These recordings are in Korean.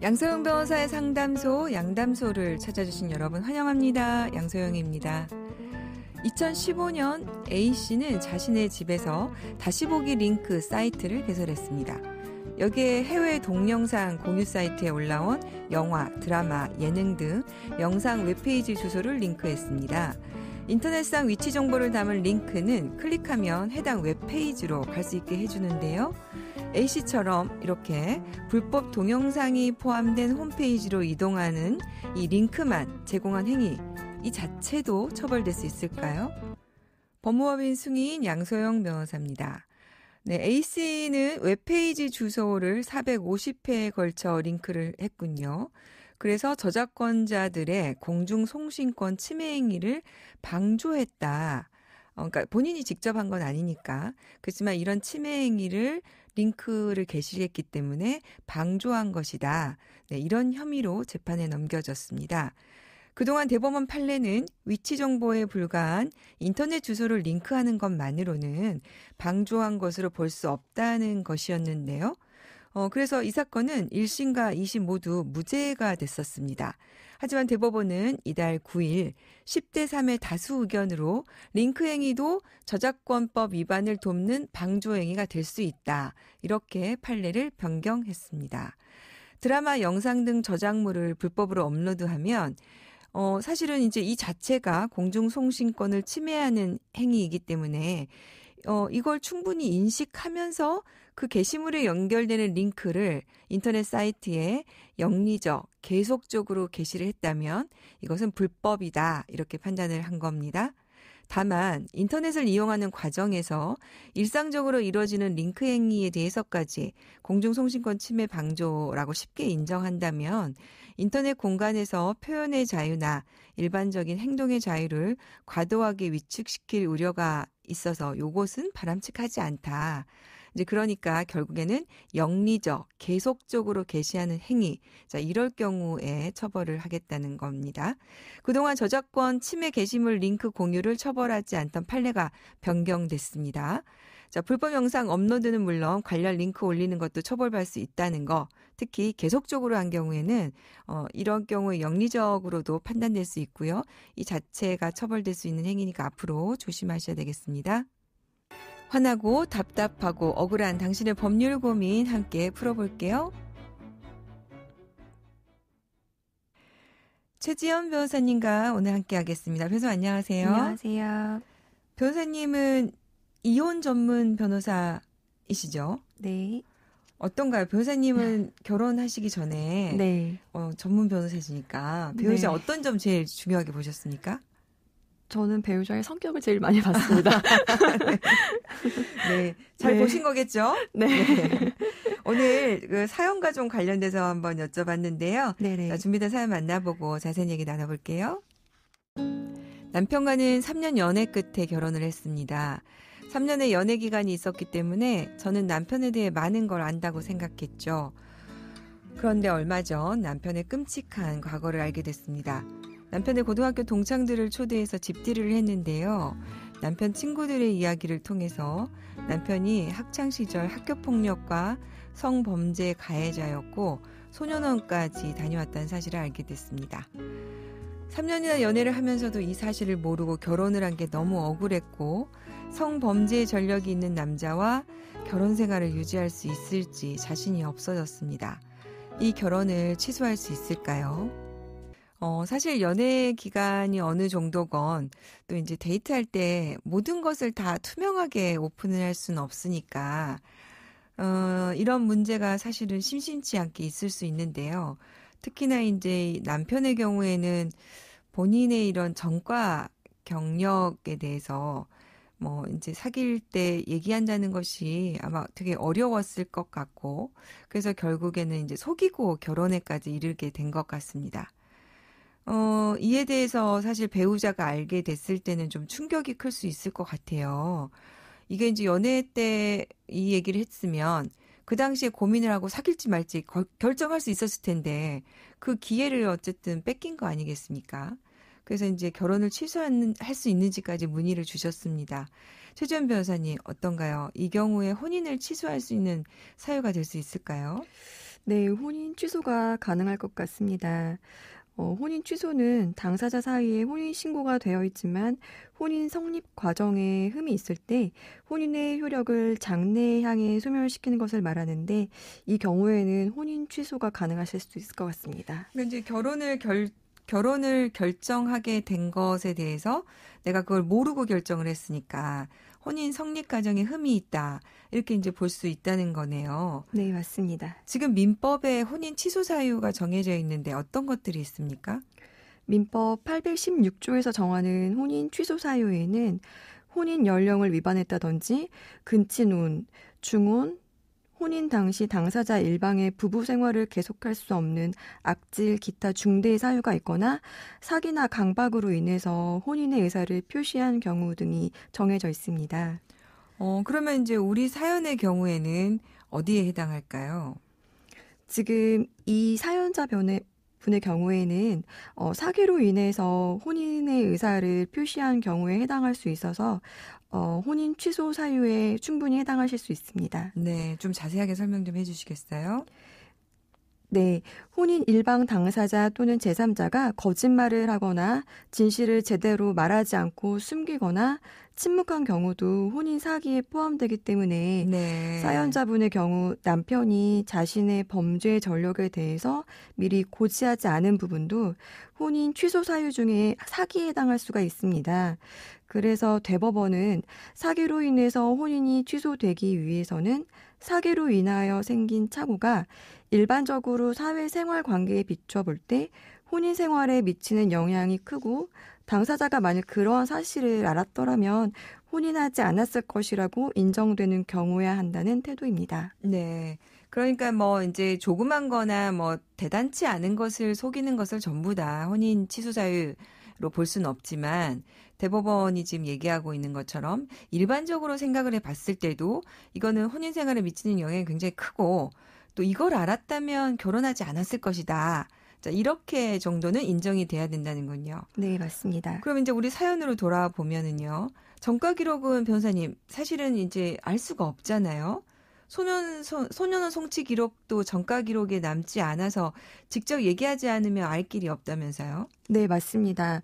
양소영 변호사의 상담소 양담소를 찾아주신 여러분 환영합니다. 양소영입니다. 2015년 A씨는 자신의 집에서 다시 보기 링크 사이트를 개설했습니다. 여기에 해외 동영상 공유 사이트에 올라온 영화, 드라마, 예능 등 영상 웹페이지 주소를 링크했습니다. 인터넷상 위치 정보를 담은 링크는 클릭하면 해당 웹페이지로 갈 수 있게 해주는데요. A씨처럼 이렇게 불법 동영상이 포함된 홈페이지로 이동하는 이 링크만 제공한 행위, 이 자체도 처벌될 수 있을까요? 법무법인 승인 양소영 변호사입니다. 네, A씨는 웹페이지 주소를 450회에 걸쳐 링크를 했군요. 그래서 저작권자들의 공중송신권 침해 행위를 방조했다. 그러니까 본인이 직접 한 건 아니니까. 그렇지만 이런 침해 행위를 링크를 게시했기 때문에 방조한 것이다. 네, 이런 혐의로 재판에 넘겨졌습니다. 그동안 대법원 판례는 위치 정보에 불과한 인터넷 주소를 링크하는 것만으로는 방조한 것으로 볼 수 없다는 것이었는데요. 그래서 이 사건은 1심과 2심 모두 무죄가 됐었습니다. 하지만 대법원은 이달 9일 10대 3의 다수 의견으로 링크 행위도 저작권법 위반을 돕는 방조 행위가 될 수 있다. 이렇게 판례를 변경했습니다. 드라마, 영상 등 저작물을 불법으로 업로드하면 사실은 이제 이 자체가 공중송신권을 침해하는 행위이기 때문에 이걸 충분히 인식하면서 그 게시물에 연결되는 링크를 인터넷 사이트에 영리적, 계속적으로 게시를 했다면 이것은 불법이다. 이렇게 판단을 한 겁니다. 다만 인터넷을 이용하는 과정에서 일상적으로 이루어지는 링크 행위에 대해서까지 공중송신권 침해 방조라고 쉽게 인정한다면 인터넷 공간에서 표현의 자유나 일반적인 행동의 자유를 과도하게 위축시킬 우려가 있어서 이것은 바람직하지 않다. 이제 그러니까 결국에는 영리적, 계속적으로 게시하는 행위, 자 이럴 경우에 처벌을 하겠다는 겁니다. 그동안 저작권 침해 게시물 링크 공유를 처벌하지 않던 판례가 변경됐습니다. 자, 불법 영상 업로드는 물론 관련 링크 올리는 것도 처벌받을 수 있다는 거, 특히 계속적으로 한 경우에는 이런 경우에 영리적으로도 판단될 수 있고요. 이 자체가 처벌될 수 있는 행위니까 앞으로 조심하셔야 되겠습니다. 화나고 답답하고 억울한 당신의 법률 고민 함께 풀어볼게요. 최지연 변호사님과 오늘 함께 하겠습니다. 변호사 안녕하세요. 안녕하세요. 변호사님은 이혼 전문 변호사이시죠? 네. 어떤가요? 변호사님은 결혼하시기 전에 네. 전문 변호사시니까 배우자 네. 어떤 점 제일 중요하게 보셨습니까? 저는 배우자의 성격을 제일 많이 봤습니다. 네, 잘 네. 보신 거겠죠? 네. 네. 오늘 그 사연과 좀 관련돼서 한번 여쭤봤는데요. 네네. 자, 준비된 사연 만나보고 자세한 얘기 나눠볼게요. 남편과는 3년 연애 끝에 결혼을 했습니다. 3년의 연애 기간이 있었기 때문에 저는 남편에 대해 많은 걸 안다고 생각했죠. 그런데 얼마 전 남편의 끔찍한 과거를 알게 됐습니다. 남편의 고등학교 동창들을 초대해서 집들이를 했는데요. 남편 친구들의 이야기를 통해서 남편이 학창시절 학교폭력과 성범죄 가해자였고 소년원까지 다녀왔다는 사실을 알게 됐습니다. 3년이나 연애를 하면서도 이 사실을 모르고 결혼을 한 게 너무 억울했고 성범죄 전력이 있는 남자와 결혼 생활을 유지할 수 있을지 자신이 없어졌습니다. 이 결혼을 취소할 수 있을까요? 사실 연애 기간이 어느 정도건 또 이제 데이트할 때 모든 것을 다 투명하게 오픈을 할 수는 없으니까 이런 문제가 사실은 심심치 않게 있을 수 있는데요. 특히나 이제 남편의 경우에는 본인의 이런 전과 경력에 대해서 뭐 이제 사귈 때 얘기한다는 것이 아마 되게 어려웠을 것 같고 그래서 결국에는 이제 속이고 결혼에까지 이르게 된 것 같습니다. 이에 대해서 사실 배우자가 알게 됐을 때는 좀 충격이 클 수 있을 것 같아요. 이게 이제 연애 때 이 얘기를 했으면 그 당시에 고민을 하고 사귈지 말지 결정할 수 있었을 텐데 그 기회를 어쨌든 뺏긴 거 아니겠습니까? 그래서 이제 결혼을 취소할 수 있는지까지 문의를 주셨습니다. 최지연 변호사님 어떤가요? 이 경우에 혼인을 취소할 수 있는 사유가 될 수 있을까요? 네, 혼인 취소가 가능할 것 같습니다. 혼인 취소는 당사자 사이에 혼인 신고가 되어 있지만 혼인 성립 과정에 흠이 있을 때 혼인의 효력을 장래에 향해 소멸시키는 것을 말하는데 이 경우에는 혼인 취소가 가능하실 수 있을 것 같습니다. 그러니까 이제 결혼을 결정하게 된 것에 대해서 내가 그걸 모르고 결정을 했으니까 혼인 성립 과정에 흠이 있다. 이렇게 이제 볼 수 있다는 거네요. 네, 맞습니다. 지금 민법에 혼인 취소 사유가 정해져 있는데 어떤 것들이 있습니까? 민법 816조에서 정하는 혼인 취소 사유에는 혼인 연령을 위반했다든지 근친혼, 중혼, 혼인 당시 당사자 일방의 부부 생활을 계속할 수 없는 악질 기타 중대의 사유가 있거나 사기나 강박으로 인해서 혼인의 의사를 표시한 경우 등이 정해져 있습니다. 그러면 이제 우리 사연의 경우에는 어디에 해당할까요? 지금 이 사연자 분의 경우에는 사기로 인해서 혼인의 의사를 표시한 경우에 해당할 수 있어서 혼인 취소 사유에 충분히 해당하실 수 있습니다. 네, 좀 자세하게 설명 좀 해주시겠어요? 네, 혼인 일방 당사자 또는 제3자가 거짓말을 하거나 진실을 제대로 말하지 않고 숨기거나 침묵한 경우도 혼인 사기에 포함되기 때문에 네. 사연자분의 경우 남편이 자신의 범죄 전력에 대해서 미리 고지하지 않은 부분도 혼인 취소 사유 중에 사기에 해당할 수가 있습니다. 그래서 대법원은 사기로 인해서 혼인이 취소되기 위해서는 사기로 인하여 생긴 착오가 일반적으로 사회생활 관계에 비춰볼 때 혼인 생활에 미치는 영향이 크고 당사자가 만약 그러한 사실을 알았더라면 혼인하지 않았을 것이라고 인정되는 경우여야 한다는 태도입니다. 네. 그러니까 뭐 이제 조그만 거나 뭐 대단치 않은 것을 속이는 것을 전부 다 혼인 취소 사유로 볼 수는 없지만 대법원이 지금 얘기하고 있는 것처럼 일반적으로 생각을 해봤을 때도 이거는 혼인 생활에 미치는 영향이 굉장히 크고 또 이걸 알았다면 결혼하지 않았을 것이다. 자, 이렇게 정도는 인정이 돼야 된다는군요. 네, 맞습니다. 그럼 이제 우리 사연으로 돌아보면은요. 전과 기록은 변호사님 사실은 이제 알 수가 없잖아요. 소년원 송치 기록도 전과 기록에 남지 않아서 직접 얘기하지 않으면 알 길이 없다면서요? 네, 맞습니다.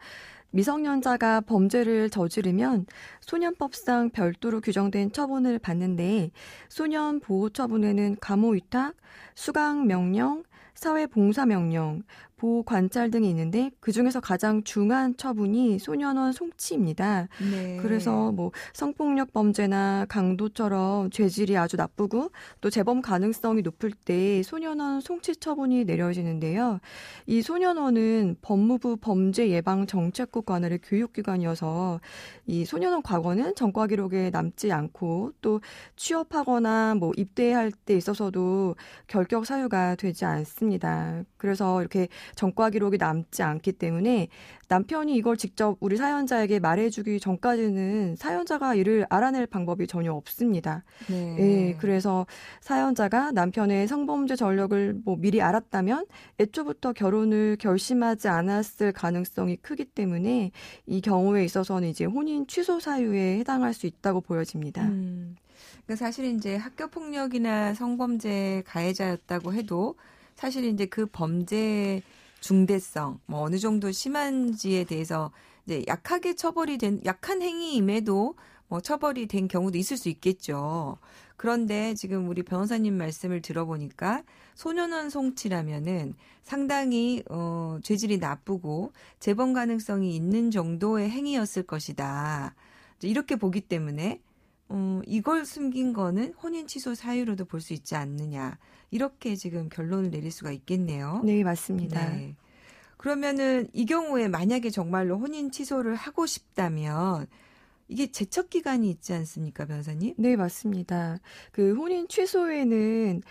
미성년자가 범죄를 저지르면 소년법상 별도로 규정된 처분을 받는데 소년 보호 처분에는 감호 위탁, 수강 명령, 사회봉사 명령, 보호 관찰 등이 있는데 그중에서 가장 중한 처분이 소년원 송치입니다. 네. 그래서 뭐 성폭력 범죄나 강도처럼 죄질이 아주 나쁘고 또 재범 가능성이 높을 때 소년원 송치 처분이 내려지는데요. 이 소년원은 법무부 범죄예방정책국 관할의 교육기관이어서 이 소년원 과거는 전과 기록에 남지 않고 또 취업하거나 뭐 입대할 때 있어서도 결격 사유가 되지 않습니다. 그래서 이렇게 전과 기록이 남지 않기 때문에 남편이 이걸 직접 우리 사연자에게 말해주기 전까지는 사연자가 이를 알아낼 방법이 전혀 없습니다. 네. 예, 그래서 사연자가 남편의 성범죄 전력을 뭐 미리 알았다면 애초부터 결혼을 결심하지 않았을 가능성이 크기 때문에 이 경우에 있어서는 이제 혼인 취소 사유에 해당할 수 있다고 보여집니다. 그러니까 사실 이제 학교 폭력이나 성범죄 가해자였다고 해도 사실 이제 그 범죄 중대성, 뭐 어느 정도 심한지에 대해서 이제 약하게 처벌이 된 약한 행위임에도 뭐 처벌이 된 경우도 있을 수 있겠죠. 그런데 지금 우리 변호사님 말씀을 들어보니까 소년원 송치라면은 상당히 죄질이 나쁘고 재범 가능성이 있는 정도의 행위였을 것이다. 이렇게 보기 때문에 이걸 숨긴 거는 혼인 취소 사유로도 볼 수 있지 않느냐. 이렇게 지금 결론을 내릴 수가 있겠네요. 네, 맞습니다. 네. 그러면은 이 경우에 만약에 정말로 혼인 취소를 하고 싶다면 이게 제척 기간이 있지 않습니까, 변호사님? 네, 맞습니다. 그 혼인 취소에는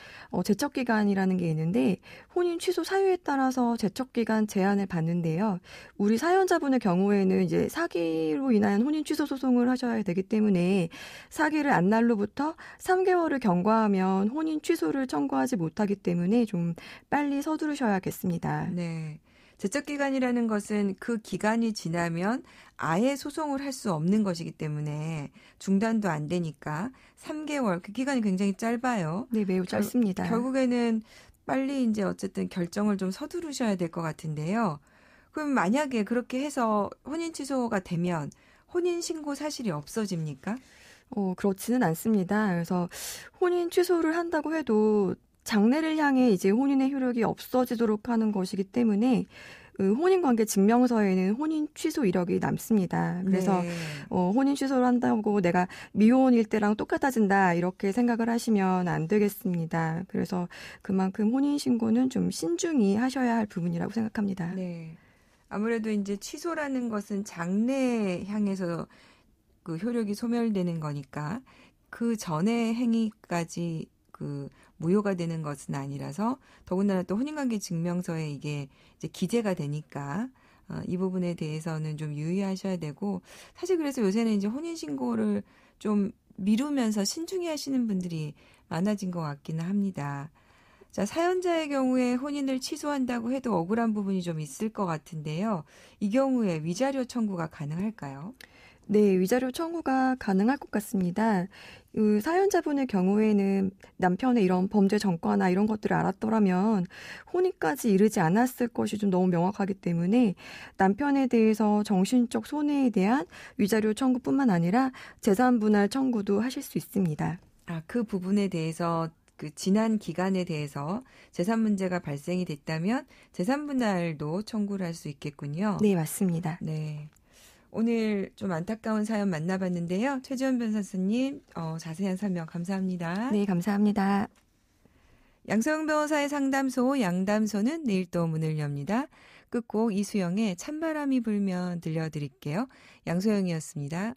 제척 기간이라는 게 있는데 혼인 취소 사유에 따라서 제척 기간 제한을 받는데요. 우리 사연자분의 경우에는 이제 사기로 인한 혼인 취소 소송을 하셔야 되기 때문에 사기를 안 날로부터 3개월을 경과하면 혼인 취소를 청구하지 못하기 때문에 좀 빨리 서두르셔야겠습니다. 네. 제척 기간이라는 것은 그 기간이 지나면 아예 소송을 할 수 없는 것이기 때문에 중단도 안 되니까 3개월 그 기간이 굉장히 짧아요. 네, 매우 짧습니다. 결국에는 빨리 이제 어쨌든 결정을 좀 서두르셔야 될 것 같은데요. 그럼 만약에 그렇게 해서 혼인 취소가 되면 혼인 신고 사실이 없어집니까? 그렇지는 않습니다. 그래서 혼인 취소를 한다고 해도 장래를 향해 이제 혼인의 효력이 없어지도록 하는 것이기 때문에 혼인관계 증명서에는 혼인 취소 이력이 남습니다. 그래서 네. 혼인 취소를 한다고 내가 미혼일 때랑 똑같아진다 이렇게 생각을 하시면 안 되겠습니다. 그래서 그만큼 혼인 신고는 좀 신중히 하셔야 할 부분이라고 생각합니다. 네. 아무래도 이제 취소라는 것은 장래 향해서 그 효력이 소멸되는 거니까 그 전의 행위까지 그 무효가 되는 것은 아니라서 더군다나 또 혼인관계 증명서에 이게 이제 기재가 되니까 이 부분에 대해서는 좀 유의하셔야 되고 사실 그래서 요새는 이제 혼인신고를 좀 미루면서 신중히 하시는 분들이 많아진 것 같기는 합니다. 자, 사연자의 경우에 혼인을 취소한다고 해도 억울한 부분이 좀 있을 것 같은데요. 이 경우에 위자료 청구가 가능할까요? 네, 위자료 청구가 가능할 것 같습니다. 사연자분의 경우에는 남편의 이런 범죄 전과나 이런 것들을 알았더라면 혼인까지 이르지 않았을 것이 좀 너무 명확하기 때문에 남편에 대해서 정신적 손해에 대한 위자료 청구뿐만 아니라 재산 분할 청구도 하실 수 있습니다. 그 부분에 대해서 그 지난 기간에 대해서 재산 문제가 발생이 됐다면 재산 분할도 청구를 할 수 있겠군요. 네, 맞습니다. 네. 오늘 좀 안타까운 사연 만나봤는데요. 최지원 변호사님, 자세한 설명 감사합니다. 네, 감사합니다. 양소영 변호사의 상담소 양담소는 내일 또 문을 엽니다. 끝곡 이수영의 찬바람이 불면 들려드릴게요. 양소영이었습니다.